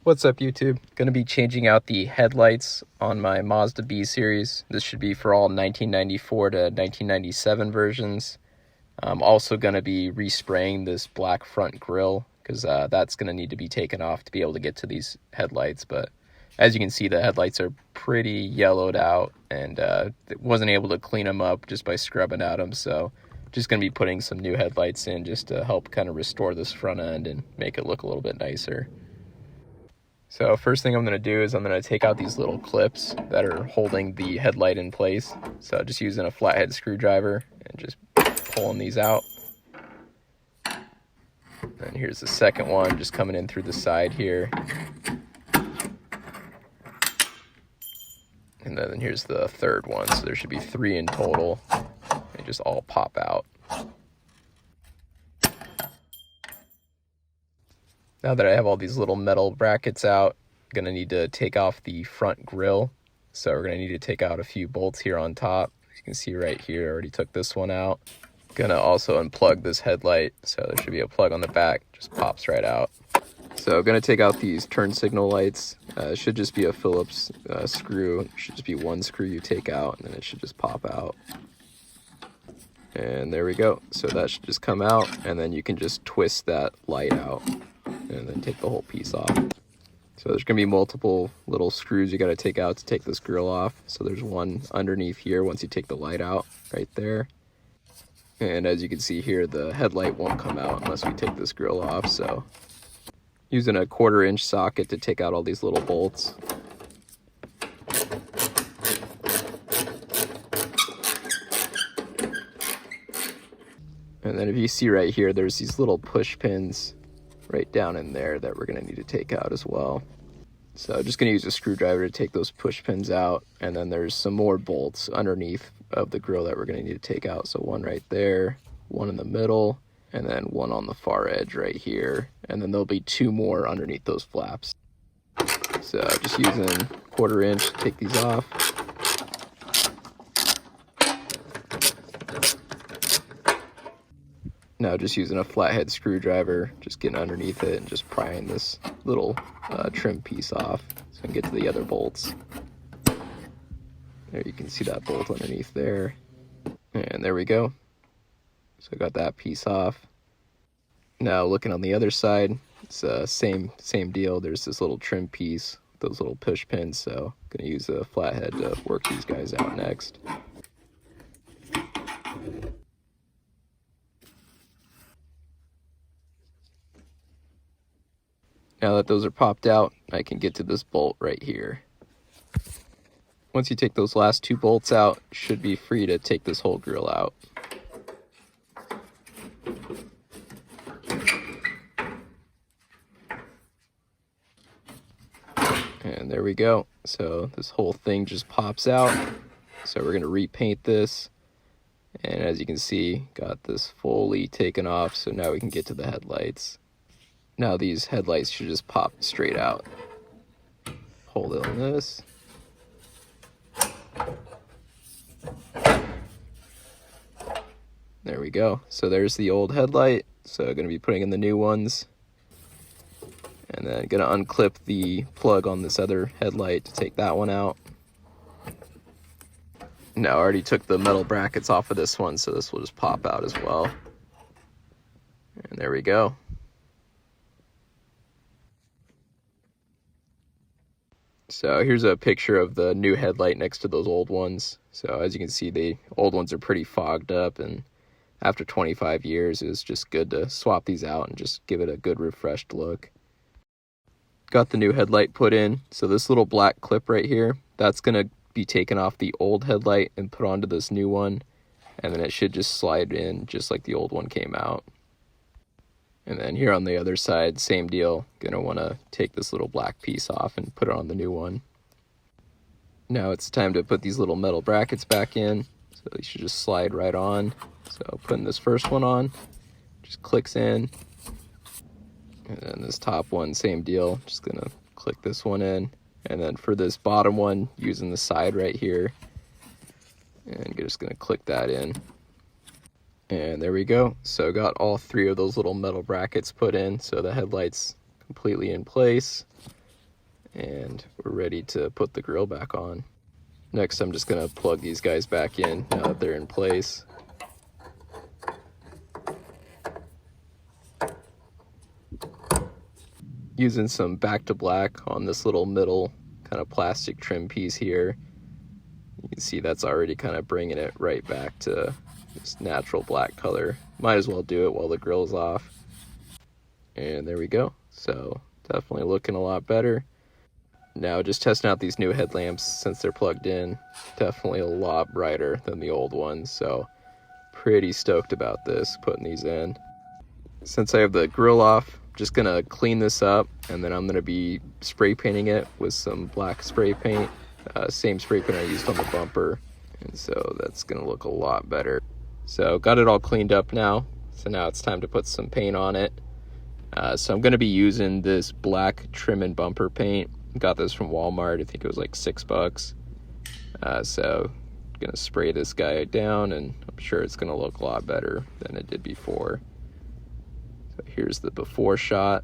What's up, YouTube? Going to be changing out the headlights on my Mazda B-Series. This should be for all 1994 to 1997 versions. I'm also going to be respraying this black front grille because that's going to need to be taken off to be able to get to these headlights. But as you can see, the headlights are pretty yellowed out, and wasn't able to clean them up just by scrubbing at them. So just going to be putting some new headlights in just to help kind of restore this front end and make it look a little bit nicer. So first thing I'm going to do is I'm going to take out these little clips that are holding the headlight in place. So just using a flathead screwdriver and just pulling these out. And here's the second one just coming in through the side here. And then here's the third one. So there should be 3 in total. They just all pop out. Now that I have all these little metal brackets out, I'm going to need to take off the front grille. So we're going to need to take out a few bolts here on top. As you can see right here, I already took this one out. Going to also unplug this headlight. So there should be a plug on the back, just pops right out. So I'm going to take out these turn signal lights. It should just be a Phillips screw. It should just be one screw you take out, and then it should just pop out. And there we go. So that should just come out, and then you can just twist that light out and then take the whole piece off. So there's going to be multiple little screws you got to take out to take this grill off. So there's one underneath here once you take the light out right there. And as you can see here, the headlight won't come out unless we take this grill off. So using a 1/4 inch socket to take out all these little bolts. And then if you see right here, there's these little push pins right down in there that we're going to need to take out as well. So I'm just going to use a screwdriver to take those push pins out, and then there's some more bolts underneath of the grill that we're going to need to take out. So one right there, one in the middle, and then one on the far edge right here, and then there'll be 2 more underneath those flaps. So just using 1/4 inch to take these off. Now just using a flathead screwdriver, just getting underneath it and just prying this little trim piece off so I can get to the other bolts. There you can see that bolt underneath there. And there we go. So I got that piece off. Now looking on the other side, it's same deal. There's this little trim piece, those little push pins, so I'm going to use a flathead to work these guys out next. Now that those are popped out, I can get to this bolt right here. Once you take those last 2 bolts out, you should be free to take this whole grill out. And there we go. So this whole thing just pops out. So we're going to repaint this. And as you can see, got this fully taken off. So now we can get to the headlights. Now these headlights should just pop straight out. Hold it on this. There we go. So there's the old headlight. So I'm going to be putting in the new ones. And then going to unclip the plug on this other headlight to take that one out. Now I already took the metal brackets off of this one, so this will just pop out as well. And there we go. So here's a picture of the new headlight next to those old ones. So as you can see, the old ones are pretty fogged up, and after 25 years, it's just good to swap these out and just give it a good refreshed look. Got the new headlight put in. So this little black clip right here, that's going to be taken off the old headlight and put onto this new one. And then it should just slide in just like the old one came out. And then here on the other side, same deal. Gonna want to take this little black piece off and put it on the new one. Now it's time to put these little metal brackets back in. So they should just slide right on. So putting this first one on, just clicks in. And then this top one, same deal. Just gonna click this one in. And then for this bottom one, using the side right here, and just gonna click that in. And there we go. So got all 3 of those little metal brackets put in, so the headlight's completely in place. And we're ready to put the grill back on. Next, I'm just gonna plug these guys back in now that they're in place. Using some back to black on this little middle kind of plastic trim piece here. You can see that's already kind of bringing it right back to this natural black color. Might as well do it while the grill's off. And there we go. So definitely looking a lot better. Now just testing out these new headlamps since they're plugged in. Definitely a lot brighter than the old ones. So pretty stoked about this, putting these in. Since I have the grill off, just gonna clean this up, and then I'm gonna be spray painting it with some black spray paint, same spray paint I used on the bumper, and so that's gonna look a lot better. So got it all cleaned up now, so now it's time to put some paint on it. So I'm gonna be using this black trim and bumper paint. Got this from Walmart. I think it was like $6. So I'm gonna spray this guy down, and I'm sure it's gonna look a lot better than it did before. So here's the before shot.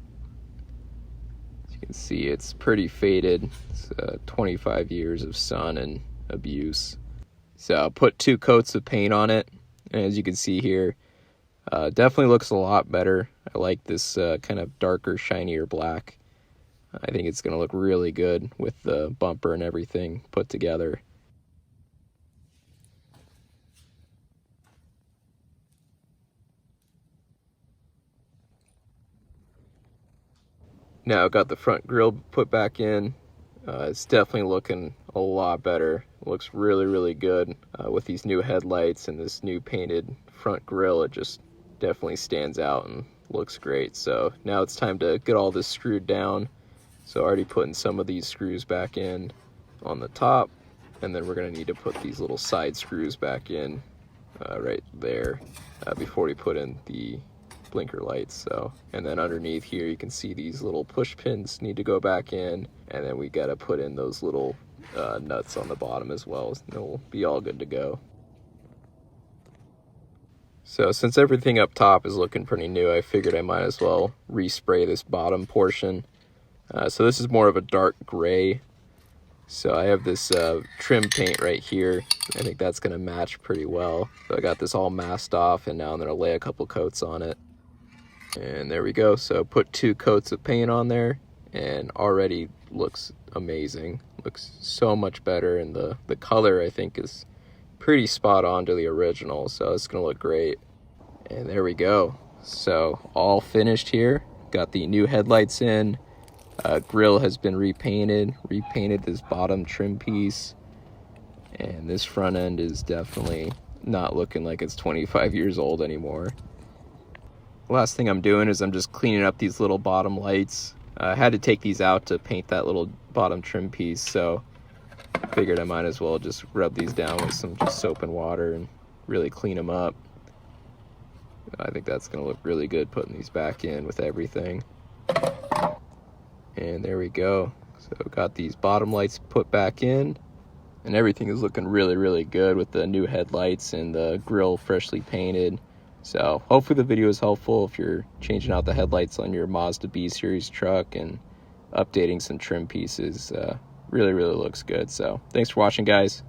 As you can see, it's pretty faded. It's 25 years of sun and abuse. So I'll put 2 coats of paint on it. And as you can see here, definitely looks a lot better. I like this kind of darker, shinier black. I think it's going to look really good with the bumper and everything put together. Now I've got the front grille put back in. It's definitely looking a lot better. It looks really, really good with these new headlights and this new painted front grille. It just definitely stands out and looks great. So now it's time to get all this screwed down. So already putting some of these screws back in on the top, and then we're going to need to put these little side screws back in right there before we put in the blinker lights. So, and then underneath here you can see these little push pins need to go back in, and then we got to put in those little nuts on the bottom as well, and it'll be all good to go. So since everything up top is looking pretty new, I figured I might as well respray this bottom portion. So this is more of a dark gray. So I have this trim paint right here. I think that's going to match pretty well. So I got this all masked off, and now I'm going to lay a couple coats on it. And there we go. So put 2 coats of paint on there, and already looks amazing. Looks so much better, and the color I think is pretty spot on to the original, so it's going to look great. And there we go. So all finished here. Got the new headlights in. Grill has been repainted this bottom trim piece, and this front end is definitely not looking like it's 25 years old anymore. Last thing I'm doing is I'm just cleaning up these little bottom lights. I had to take these out to paint that little bottom trim piece, so I figured I might as well just rub these down with some just soap and water and really clean them up. I think that's going to look really good putting these back in with everything. And there we go. So got these bottom lights put back in, and everything is looking really, really good with the new headlights and the grille freshly painted. So hopefully the video is helpful if you're changing out the headlights on your Mazda B-Series truck and updating some trim pieces. Really, really looks good. So thanks for watching, guys.